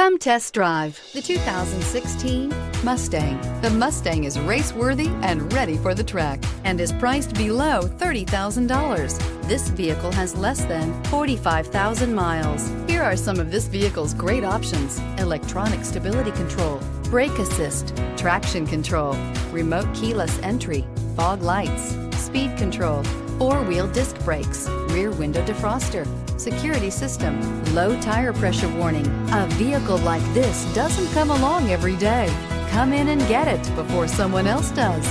Come test drive the 2016 Mustang. The Mustang is race-worthy and ready for the track and is priced below $30,000. This vehicle has less than 45,000 miles. Here are some of this vehicle's great options: electronic stability control, brake assist, traction control, remote keyless entry, fog lights, speed control, four-wheel disc brakes, rear window defroster, security system, low tire pressure warning. A vehicle like this doesn't come along every day. Come in and get it before someone else does.